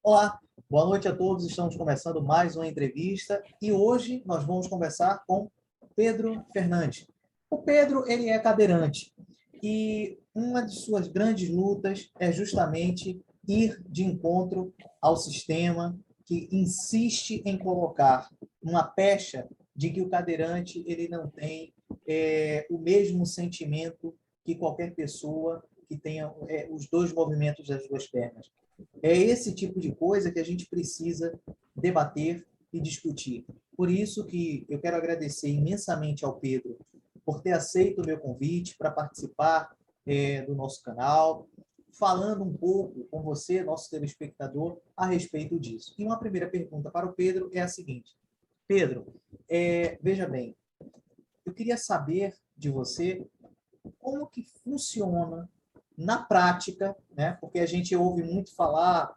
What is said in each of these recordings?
Olá, boa noite a todos. Estamos começando mais uma entrevista e hoje nós vamos conversar com Pedro Fernandes. O Pedro, ele é cadeirante e uma de suas grandes lutas é justamente ir de encontro ao sistema que insiste em colocar uma pecha de que o cadeirante ele não tem o mesmo sentimento que qualquer pessoa que tenha os dois movimentos das duas pernas. É esse tipo de coisa que a gente precisa debater e discutir. Por isso que eu quero agradecer imensamente ao Pedro por ter aceito o meu convite para participar do nosso canal, falando um pouco com você, nosso telespectador, a respeito disso. E uma primeira pergunta para o Pedro é a seguinte. Pedro, veja bem, eu queria saber de você como que funciona na prática, né? Porque a gente ouve muito falar,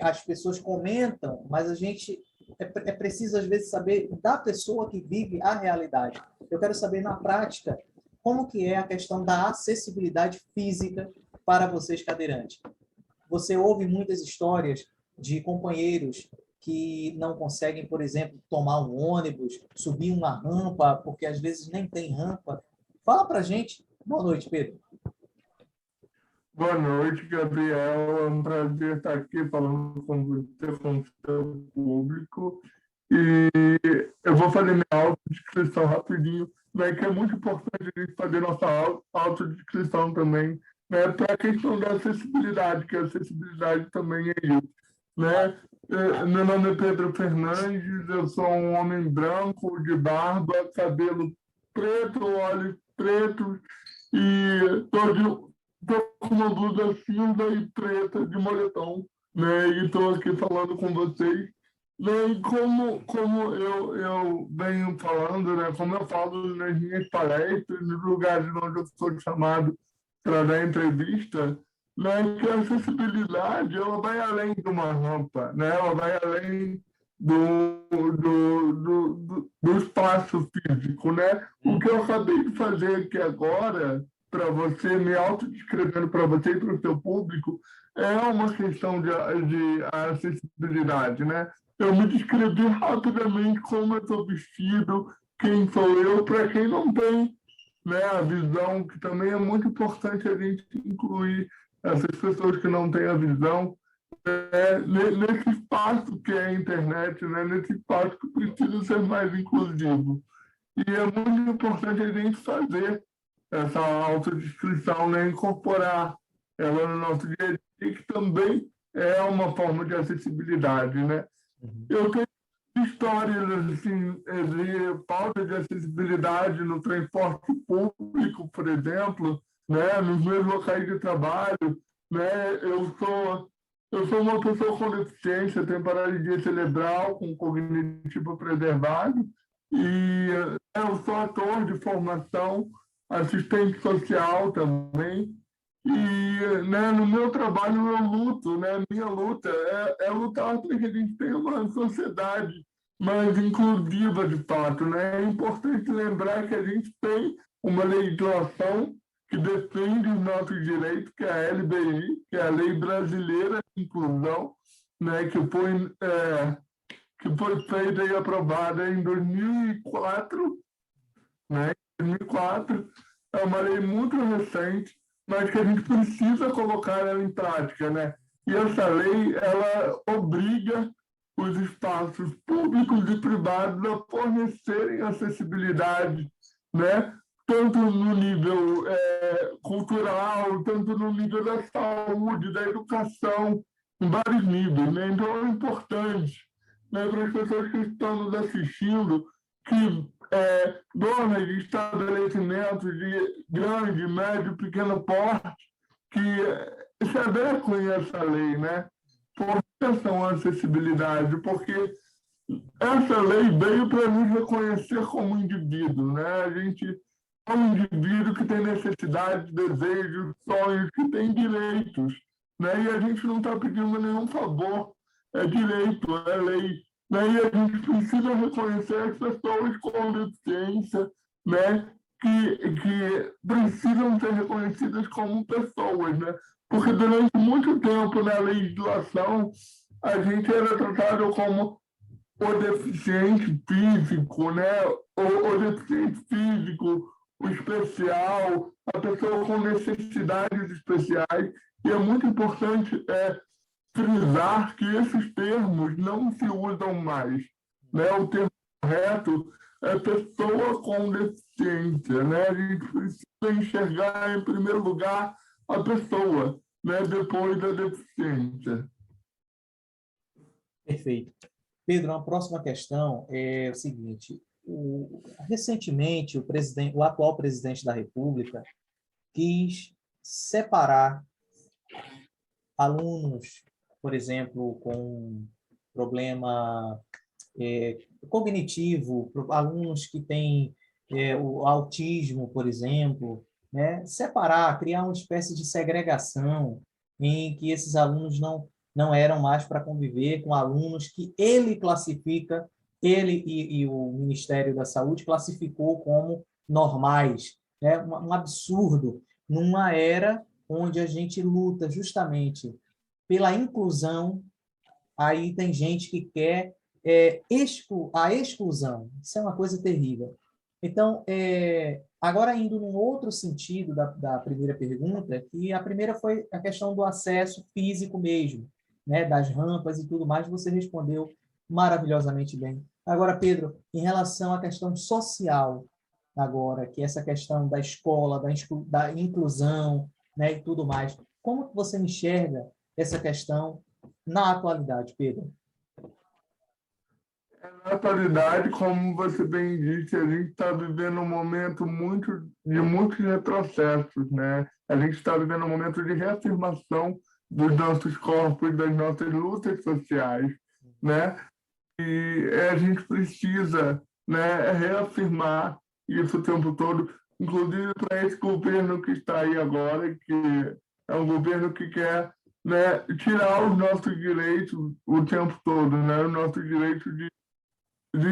as pessoas comentam, mas a gente é preciso às vezes saber da pessoa que vive a realidade. Eu quero saber na prática como que é a questão da acessibilidade física para vocês cadeirantes. Você ouve muitas histórias de companheiros que não conseguem, por exemplo, tomar um ônibus, subir uma rampa, porque às vezes nem tem rampa. Fala para a gente. Boa noite, Pedro. Boa noite, Gabriel. É um prazer estar aqui falando com você, com o seu público. E eu vou fazer minha autodescrição rapidinho, né, que é muito importante a gente fazer nossa autodescrição também, né, para a questão da acessibilidade, que a acessibilidade também é isso. Né? Meu nome é Pedro Fernandes, eu sou um homem branco, de barba, cabelo preto, olhos pretos, e estou com uma blusa cinza e preta de moletom, né? E estou aqui falando com vocês. Né? E como eu venho falando, né? Como eu falo nas minhas palestras, nos lugares onde eu sou chamado para dar entrevista, né? Que a acessibilidade ela vai além de uma rampa, né? Ela vai além do espaço físico, né? O que eu acabei de fazer aqui agora para você, me autodescrevendo para você e para o seu público, é uma questão de acessibilidade, né? Eu me descrevi rapidamente como eu estou vestido, quem sou eu, para quem não tem, né, a visão, que também é muito importante a gente incluir essas pessoas que não têm a visão nesse espaço que é a internet, né, nesse espaço que precisa ser mais inclusivo. E é muito importante a gente fazer essa autodescrição, né? Incorporar ela no nosso dia a dia, que também é uma forma de acessibilidade, né? Eu tenho histórias assim, de falta de acessibilidade no transporte público, por exemplo, né? Nos meus locais de trabalho, né? Eu sou uma pessoa com deficiência, tenho paralisia cerebral, com cognitivo preservado, e eu sou ator de formação, assistente social também, e né, no meu trabalho eu luto, né? Minha luta é lutar para que a gente tenha uma sociedade mais inclusiva de fato, né? É importante lembrar que a gente tem uma legislação que defende os nossos direitos, que é a LBI, que é a Lei Brasileira de Inclusão, né? Que foi feita e aprovada em 2004, né? 2004 é uma lei muito recente, mas que a gente precisa colocar ela em prática, né? E essa lei, ela obriga os espaços públicos e privados a fornecerem acessibilidade, né? Tanto no nível cultural, tanto no nível da saúde, da educação, em vários níveis, né? Então é importante, né, para as pessoas que estão nos assistindo que donas de estabelecimentos de grande, médio, pequeno porte que se adequem a essa lei, né? Por atenção à acessibilidade, porque essa lei veio para nos reconhecer como indivíduo, né? A gente é um indivíduo que tem necessidades, desejos, sonhos, que tem direitos, né? E a gente não está pedindo nenhum favor, é direito, é lei, né? E a gente precisa reconhecer as pessoas com deficiência, né? Que precisam ser reconhecidas como pessoas, né? Porque durante muito tempo na legislação a gente era tratado como o deficiente físico, né? O deficiente físico, o especial, a pessoa com necessidades especiais. E é muito importante frisar que esses termos não se usam mais, né? O termo correto é pessoa com deficiência, né? A gente precisa enxergar, em primeiro lugar, a pessoa, né? Depois a deficiência. Perfeito. Pedro, a próxima questão é o seguinte: recentemente, o atual presidente da República quis separar alunos, por exemplo, com problema cognitivo, alunos que têm o autismo, por exemplo, né? Separar, criar uma espécie de segregação em que esses alunos não eram mais para conviver com alunos que ele classifica, ele e o Ministério da Saúde classificou como normais, né? Um absurdo numa era onde a gente luta justamente pela inclusão. Aí tem gente que quer a exclusão. Isso é uma coisa terrível. Então, agora indo num outro sentido da primeira pergunta, que a primeira foi a questão do acesso físico mesmo, né, das rampas e tudo mais, você respondeu maravilhosamente bem. Agora, Pedro, em relação à questão social, agora, que é essa questão da escola, da inclusão, né, e tudo mais, como que você enxerga essa questão na atualidade, Pedro? Na atualidade, como você bem disse, a gente está vivendo um momento de muitos retrocessos, né? A gente está vivendo um momento de reafirmação dos nossos corpos, das nossas lutas sociais, né? E a gente precisa, né, reafirmar isso o tempo todo, inclusive para esse governo que está aí agora, que é um governo que quer, né, tirar os nossos direitos o tempo todo, né? O nosso direito de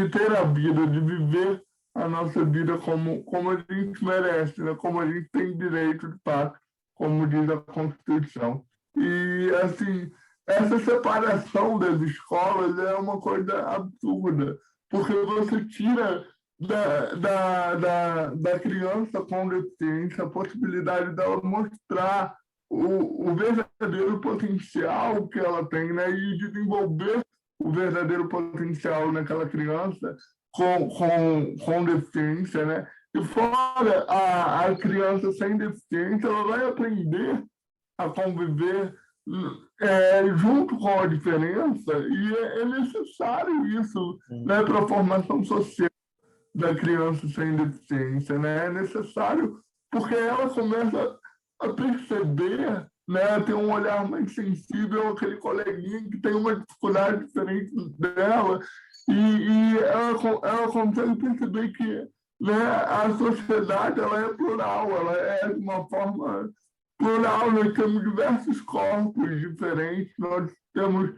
ter a vida, de viver a nossa vida como a gente merece, né? Como a gente tem direito de fato, como diz a Constituição. E, assim, essa separação das escolas é uma coisa absurda, porque você tira da criança com deficiência a possibilidade dela mostrar o verdadeiro potencial que ela tem, né? E desenvolver o verdadeiro potencial naquela criança com deficiência, né? E fora a criança sem deficiência, ela vai aprender a conviver junto com a diferença, e é necessário isso, né, para a formação social da criança sem deficiência, né? É necessário porque ela começa a perceber, né, a ter um olhar mais sensível àquele coleguinha que tem uma dificuldade diferente dela, e ela consegue perceber que, né, a sociedade ela é plural, ela é de uma forma plural, nós temos diversos corpos diferentes, nós temos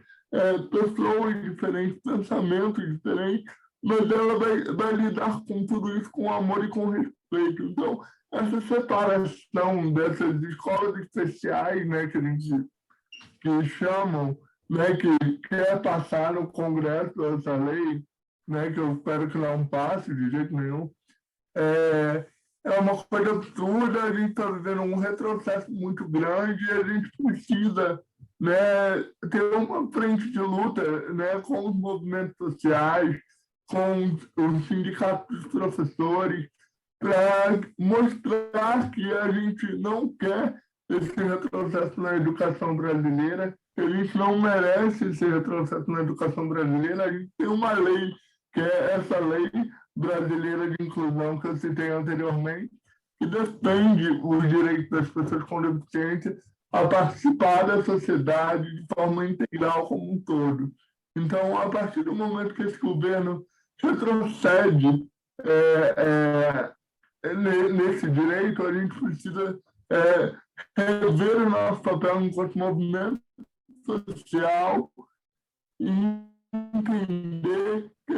pessoas diferentes, pensamentos diferentes, mas ela vai lidar com tudo isso com amor e com respeito. Então, essa separação dessas escolas especiais, né, que chamam, né, que quer passar no Congresso essa lei, né, que eu espero que não passe de jeito nenhum, é uma coisa absurda. A gente está vivendo um retrocesso muito grande e a gente precisa, né, ter uma frente de luta, né, com os movimentos sociais, com os sindicatos dos professores, para mostrar que a gente não quer esse retrocesso na educação brasileira, que a gente não merece esse retrocesso na educação brasileira. A gente tem uma lei, que é essa lei brasileira de inclusão que eu citei anteriormente, que defende os direitos das pessoas com deficiência a participar da sociedade de forma integral como um todo. Então, a partir do momento que esse governo retrocede nesse direito, a gente precisa rever o nosso papel enquanto movimento social e entender que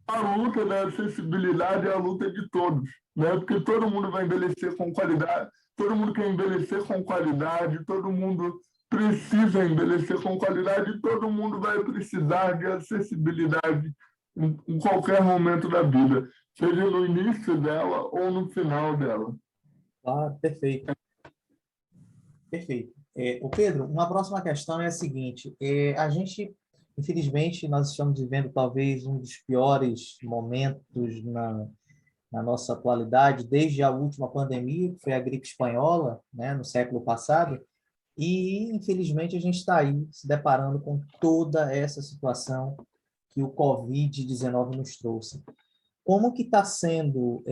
a luta da acessibilidade é a luta de todos, né? Porque todo mundo vai envelhecer com qualidade, todo mundo quer envelhecer com qualidade, todo mundo precisa envelhecer com qualidade e todo mundo vai precisar de acessibilidade em qualquer momento da vida, seja no início dela ou no final dela. Ah, perfeito, perfeito. O Pedro, uma próxima questão é a seguinte: a gente, infelizmente, nós estamos vivendo talvez um dos piores momentos na nossa atualidade, desde a última pandemia, que foi a gripe espanhola, né, no século passado, e infelizmente a gente está aí se deparando com toda essa situação que o Covid-19 nos trouxe. Como que está sendo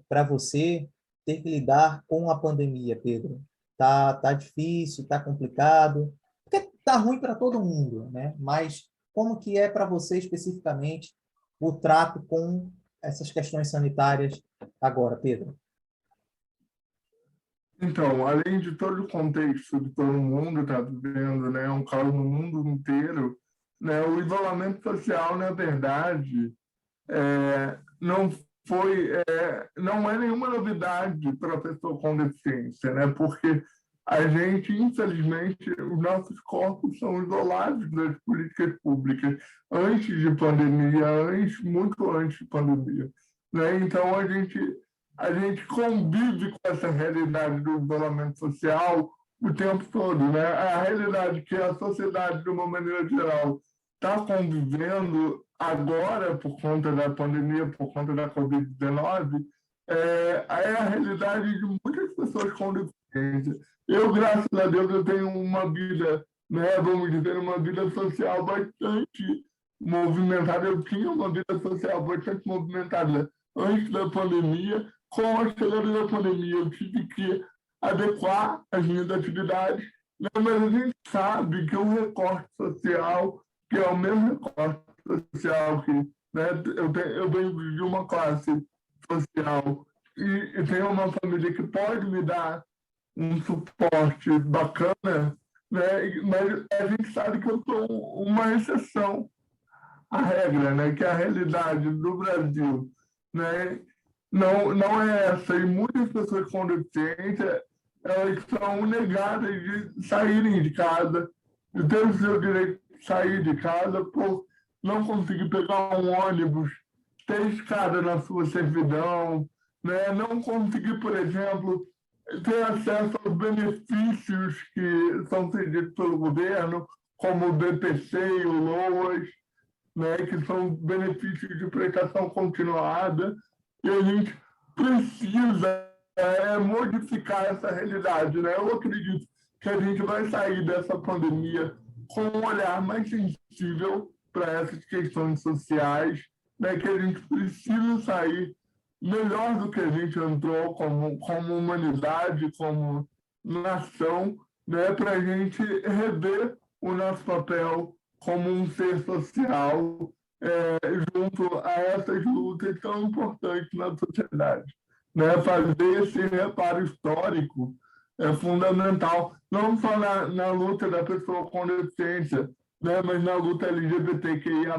para você ter que lidar com a pandemia, Pedro? Tá difícil, tá complicado, porque tá ruim para todo mundo, né? Mas como que é para você especificamente o trato com essas questões sanitárias agora, Pedro? Então, além de todo o contexto que todo mundo está vivendo, né, um caos no mundo inteiro, né, o isolamento social, na verdade, não não é nenhuma novidade para a pessoa com deficiência, né, porque a gente, infelizmente, os nossos corpos são isolados das políticas públicas antes de pandemia, muito antes de pandemia, né? Então, a gente convive com essa realidade do isolamento social o tempo todo, né? A realidade que a sociedade, de uma maneira geral, está convivendo agora por conta da pandemia, por conta da Covid-19, é a realidade de muitas pessoas com deficiência. Eu, graças a Deus, eu tenho uma vida, né, vamos dizer, uma vida social bastante movimentada. Eu tinha uma vida social bastante movimentada antes da pandemia. Com a chegada da pandemia, eu tive que adequar as minhas atividades, né, mas a gente sabe que o recorte social, que é o mesmo recorte social que, né, eu venho de uma classe social e tenho uma família que pode me dar um suporte bacana, né? Mas a gente sabe que eu sou uma exceção à regra, né? Que é a realidade do Brasil, né? Não é essa. E muitas pessoas com deficiência, elas são negadas de saírem de casa, de ter o seu direito de sair de casa por não conseguir pegar um ônibus, ter escada na sua servidão, né? Não conseguir, por exemplo, ter acesso aos benefícios que são cedidos pelo governo, como o BPC e o LOAS, né, que são benefícios de prestação continuada, e a gente precisa modificar essa realidade. Né? Eu acredito que a gente vai sair dessa pandemia com um olhar mais sensível para essas questões sociais, né, que a gente precisa sair melhor do que a gente entrou como humanidade, como nação, né, para a gente rever o nosso papel como um ser social junto a essas lutas tão importantes na sociedade. Né? Fazer esse reparo histórico é fundamental, não só na luta da pessoa com deficiência, né? Mas na luta LGBTQIA+,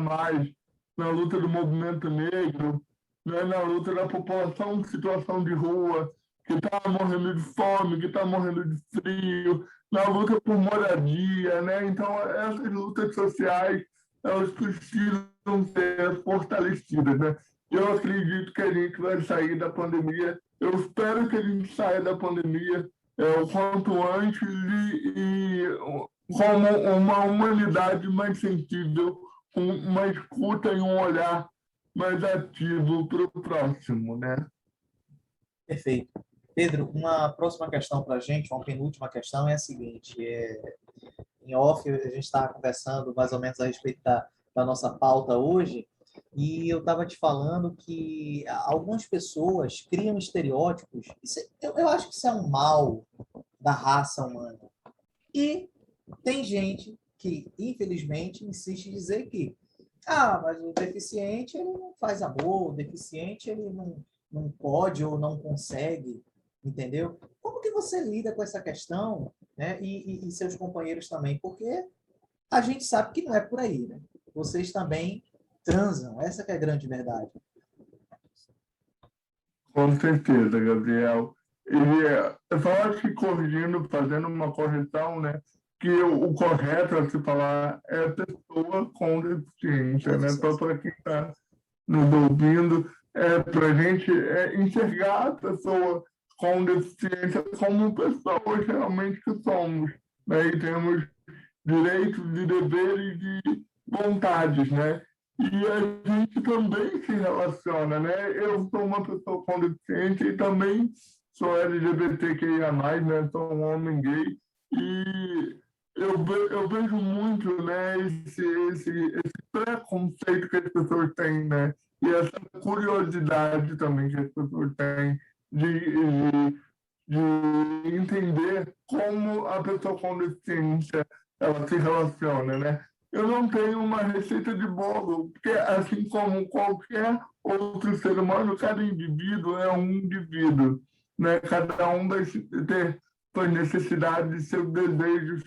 na luta do movimento negro, né? Na luta da população em situação de rua, que está morrendo de fome, que está morrendo de frio, na luta por moradia, né? Então, essas lutas sociais, elas precisam ser fortalecidas, né? Eu acredito que a gente vai sair da pandemia. Eu espero que a gente saia da pandemia o quanto antes como uma humanidade mais sensível, com uma escuta e um olhar mais ativo para o próximo, né? Perfeito. Pedro, uma próxima questão para a gente, uma penúltima questão é a seguinte: em off, a gente estava conversando mais ou menos a respeito da nossa pauta hoje, e eu estava te falando que algumas pessoas criam estereótipos. Eu acho que isso é um mal da raça humana. E tem gente que, infelizmente, insiste em dizer que mas o deficiente ele não faz amor, o deficiente ele não pode ou não consegue, entendeu? Como que você lida com essa questão, né? E seus companheiros também, porque a gente sabe que não é por aí, né? Vocês também transam, essa que é a grande verdade. Com certeza, Gabriel. E só acho que corrigindo, fazendo uma correção, né? que o correto a se falar é pessoa com deficiência, né? Só para quem está nos ouvindo, para a gente enxergar a pessoa com deficiência como pessoas realmente que somos, né? E temos direitos e deveres e vontades, né? E a gente também se relaciona, né? Eu sou uma pessoa com deficiência e também sou LGBTQIA+, né? Sou um homem gay e eu vejo muito, né, esse preconceito que as pessoas têm, né? E essa curiosidade também que as pessoas têm de entender como a pessoa com deficiência ela se relaciona, né? Eu não tenho uma receita de bolo, porque assim como qualquer outro ser humano, cada indivíduo é um indivíduo, né? Cada um vai ter suas necessidades, seus desejos,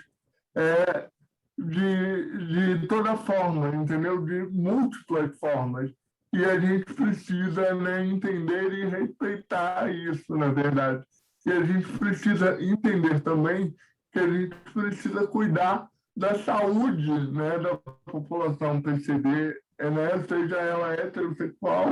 é, de toda forma, entendeu? De múltiplas formas. E a gente precisa, né, entender e respeitar isso, na verdade. E a gente precisa entender também que a gente precisa cuidar da saúde, né, da população PCD, né, seja ela heterossexual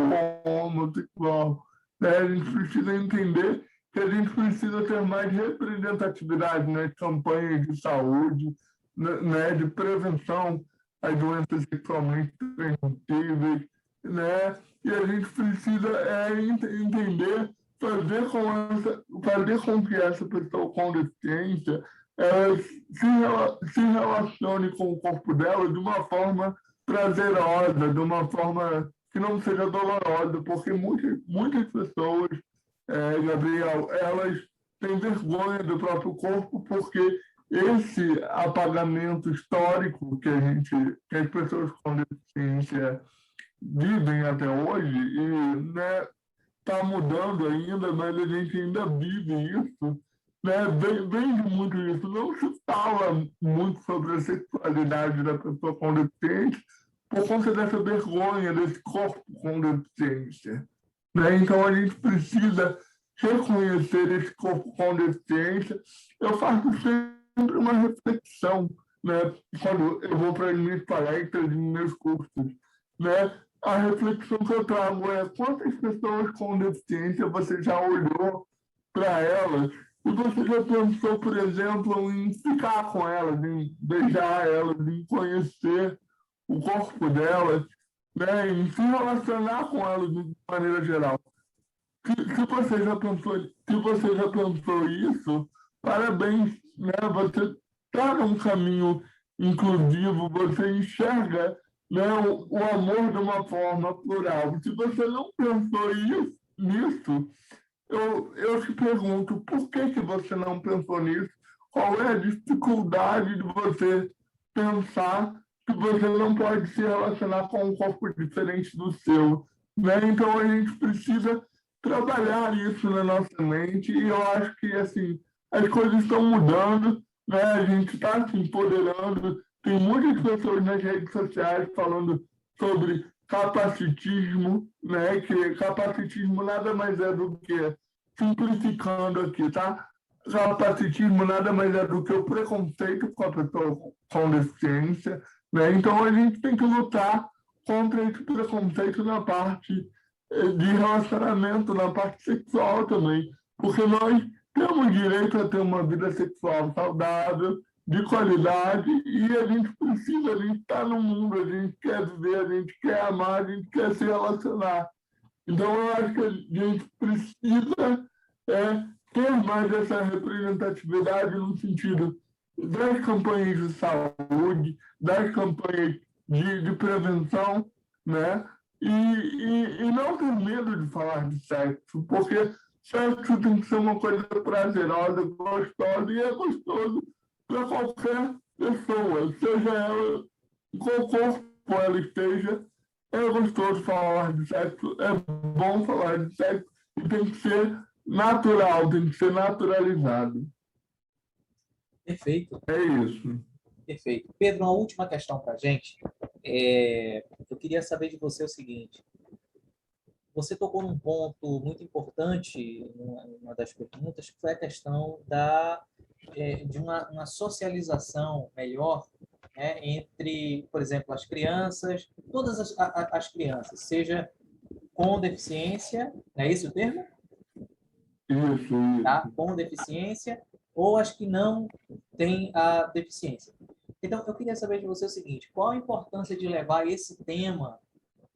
ou homossexual. Né? A gente precisa entender que a gente precisa ter mais representatividade nas campanhas de saúde, né, de prevenção às doenças sexualmente transmissíveis, né? E a gente precisa entender, fazer com que essa pessoa com deficiência se relacione com o corpo dela de uma forma prazerosa, de uma forma que não seja dolorosa, porque muitas pessoas, Gabriel, elas têm vergonha do próprio corpo porque esse apagamento histórico que as pessoas com deficiência vivem até hoje, e né, está mudando ainda, mas a gente ainda vive isso, né? Vem de muito isso. Não se fala muito sobre a sexualidade da pessoa com deficiência por conta dessa vergonha desse corpo com deficiência. Né? Então a gente precisa reconhecer esse corpo com deficiência. Eu faço sempre uma reflexão, né, quando eu vou para as minhas palestras e meus cursos. Né? A reflexão que eu trago é quantas pessoas com deficiência você já olhou para elas e você já pensou, por exemplo, em ficar com elas, em beijar elas, em conhecer o corpo delas, né, em se relacionar com elas de maneira geral. Se você já pensou isso, parabéns, né? Você está num caminho inclusivo, você enxerga, né, o amor de uma forma plural. Se você não pensou nisso, eu te pergunto, por que você não pensou nisso? Qual é a dificuldade de você pensar que você não pode se relacionar com um corpo diferente do seu? Né? Então, a gente precisa trabalhar isso na nossa mente e eu acho que assim, as coisas estão mudando, né? A gente está se empoderando. Tem muitas pessoas nas redes sociais falando sobre capacitismo, né? Que capacitismo nada mais é do que, simplificando aqui, tá? Capacitismo nada mais é do que o preconceito com a pessoa com deficiência, né? Então a gente tem que lutar contra esse preconceito na parte de relacionamento, na parte sexual também, porque nós temos direito a ter uma vida sexual saudável, de qualidade, e a gente está no mundo, a gente quer viver, a gente quer amar, a gente quer se relacionar. Então, eu acho que a gente precisa ter mais essa representatividade no sentido das campanhas de saúde, das campanhas de prevenção, né? E não ter medo de falar de sexo, porque sexo tem que ser uma coisa prazerosa, gostosa, e é gostoso para qualquer pessoa, seja ela, em qual corpo ela esteja. É gostoso falar de sexo, é bom falar de sexo, e tem que ser natural, tem que ser naturalizado. Perfeito, É isso. perfeito. Pedro, uma última questão para a gente. Eu queria saber de você o seguinte: você tocou num ponto muito importante, numa das perguntas, que foi a questão da de uma socialização melhor, né, entre, por exemplo, as crianças, todas as crianças, seja com deficiência, não é esse o termo? Isso. Tá? Com deficiência, ou as que não têm a deficiência. Então, eu queria saber de você o seguinte: qual a importância de levar esse tema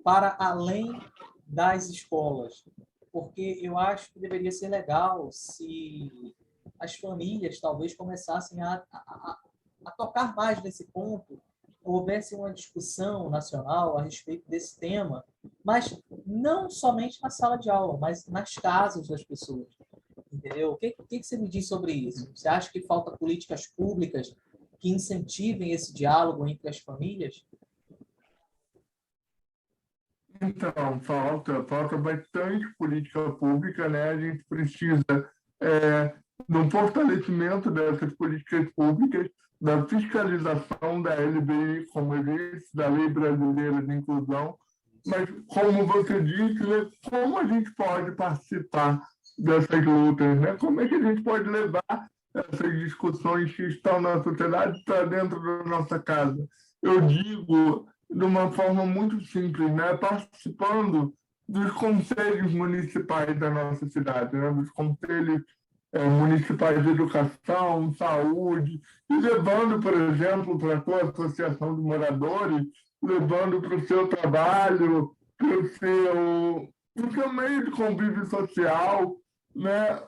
para além das escolas? Porque eu acho que deveria ser legal se as famílias talvez começassem a tocar mais nesse ponto, houvesse uma discussão nacional a respeito desse tema, mas não somente na sala de aula, mas nas casas das pessoas. Entendeu? O que você me diz sobre isso? Você acha que falta políticas públicas que incentivem esse diálogo entre as famílias? Então, falta bastante política pública, né? A gente precisa de um fortalecimento dessas políticas públicas, da fiscalização da LBI, como eu disse, da Lei Brasileira de Inclusão, mas, como você disse, né, como a gente pode participar dessas lutas, né? Como é que a gente pode levar essas discussões que estão na sociedade para dentro da nossa casa? Eu digo de uma forma muito simples, né? Participando dos conselhos municipais da nossa cidade, né? Dos conselhos municipais de educação, saúde, e levando, por exemplo, para a sua associação de moradores, levando para o seu trabalho, para o seu meio de convívio social, né?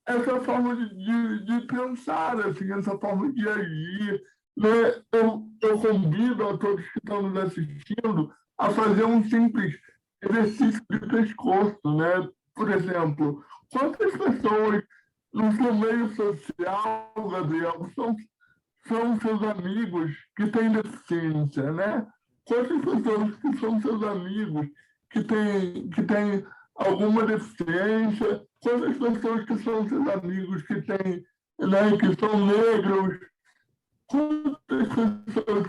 Essa forma de pensar, assim, essa forma de agir. Né? Eu convido a todos que estão nos assistindo a fazer um simples exercício de pescoço. Né? Por exemplo, quantas pessoas no seu meio social, Gabriel, são seus amigos que têm deficiência, né? Quantas pessoas que são seus amigos que têm alguma deficiência? Quantas pessoas que são seus amigos que têm, né, que são negros? Quantas pessoas,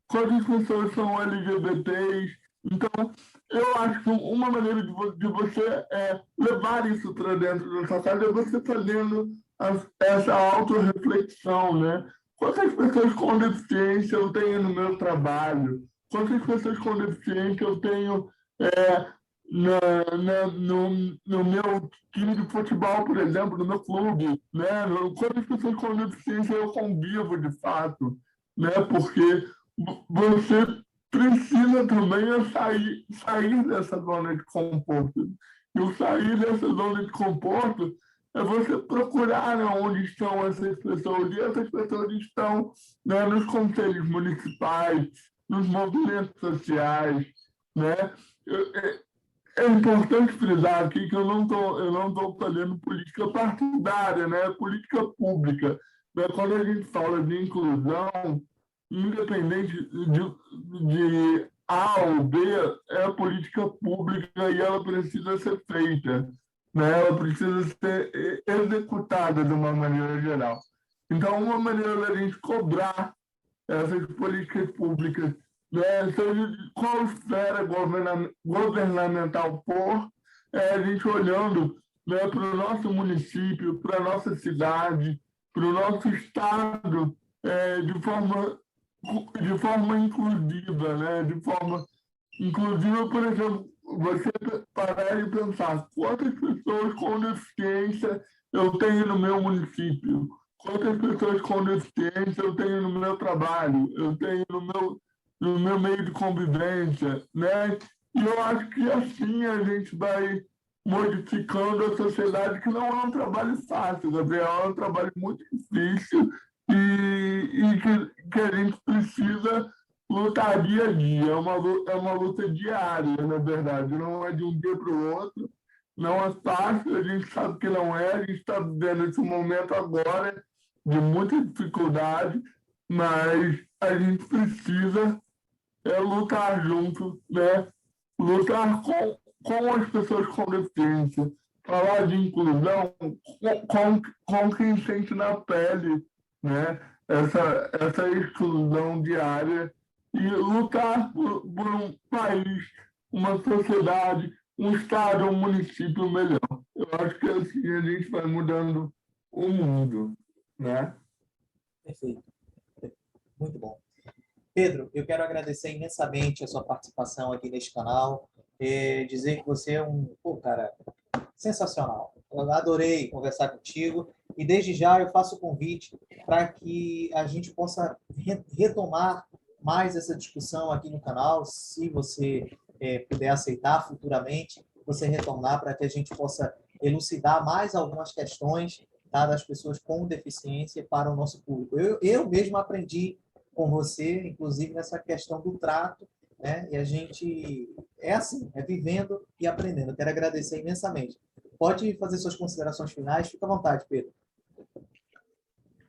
quantas pessoas são LGBTs? Então, eu acho que uma maneira de você levar isso para dentro da sua casa é você fazendo essa autorreflexão, né? Quantas pessoas com deficiência eu tenho no meu trabalho? Quantas pessoas com deficiência eu tenho no meu time de futebol, por exemplo, no meu clube? Né? Quantas pessoas com deficiência eu convivo de fato? Né? Porque você precisa também sair dessa zona de conforto. E o sair dessa zona de conforto é você procurar, né, onde estão essas pessoas. E essas pessoas estão, né, nos conselhos municipais, nos movimentos sociais. Né? É importante frisar aqui que eu não tô fazendo política partidária, né? Política pública. Né? Quando a gente fala de inclusão, independente de A ou B, é a política pública e ela precisa ser feita, né? Ela precisa ser executada de uma maneira geral. Então, uma maneira da gente cobrar essas políticas públicas, né, seja de qual esfera governamental for, a gente olhando, né, para o nosso município, para a nossa cidade, para o nosso estado, de forma inclusiva, né? De forma inclusiva, por exemplo, você parar e pensar quantas pessoas com deficiência eu tenho no meu município, quantas pessoas com deficiência eu tenho no meu trabalho, eu tenho no meu meio de convivência, né? E eu acho que assim a gente vai modificando a sociedade, que não é um trabalho fácil, Gabriel, é um trabalho muito difícil e que a gente precisa lutar dia a dia. É uma luta diária, na verdade, não é de um dia para o outro, não é fácil, a gente sabe que não é, a gente está vivendo esse momento agora de muita dificuldade, mas a gente precisa lutar junto, né? Lutar com as pessoas com deficiência, falar de inclusão com quem sente na pele, né? Essa exclusão diária e lutar por um país, uma sociedade, um estado, um município melhor. Eu acho que assim a gente vai mudando o mundo. né? Perfeito. Muito bom. Pedro, eu quero agradecer imensamente a sua participação aqui neste canal, dizer que você é cara, sensacional. Eu adorei conversar contigo e desde já eu faço o convite para que a gente possa retomar mais essa discussão aqui no canal, se você puder aceitar futuramente, você retornar para que a gente possa elucidar mais algumas questões, tá, das pessoas com deficiência para o nosso público. Eu mesmo aprendi com você, inclusive nessa questão do trato, né? E a gente é assim, é vivendo e aprendendo. Eu quero agradecer imensamente. Pode fazer suas considerações finais, fica à vontade, Pedro.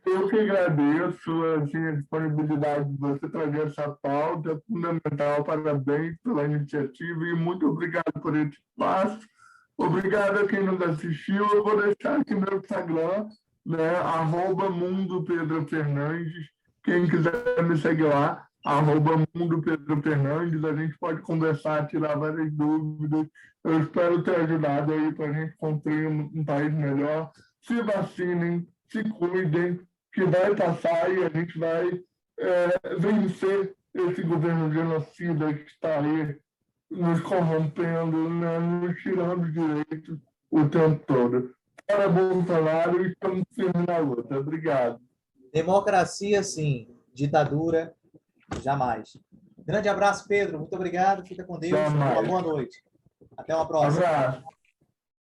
Eu que agradeço assim, a disponibilidade de você trazer essa pauta, é fundamental, parabéns pela iniciativa e muito obrigado por esse espaço. Obrigado a quem nos assistiu. Eu vou deixar aqui meu Instagram, né, @MundoPedroFernandes. Quem quiser me seguir lá, @MundoPedroFernandes. A gente pode conversar, tirar várias dúvidas. Eu espero ter ajudado aí para a gente construir um país melhor. Se vacinem, se cuidem, que vai passar e a gente vai vencer esse governo genocida que está aí nos corrompendo, né, nos tirando direitos o tempo todo. Para Bolsonaro, estamos firmes na luta. Obrigado. Democracia, sim. Ditadura, jamais. Grande abraço, Pedro. Muito obrigado. Fica com Deus. Uma Jamais. boa noite. Até uma próxima. Abraço.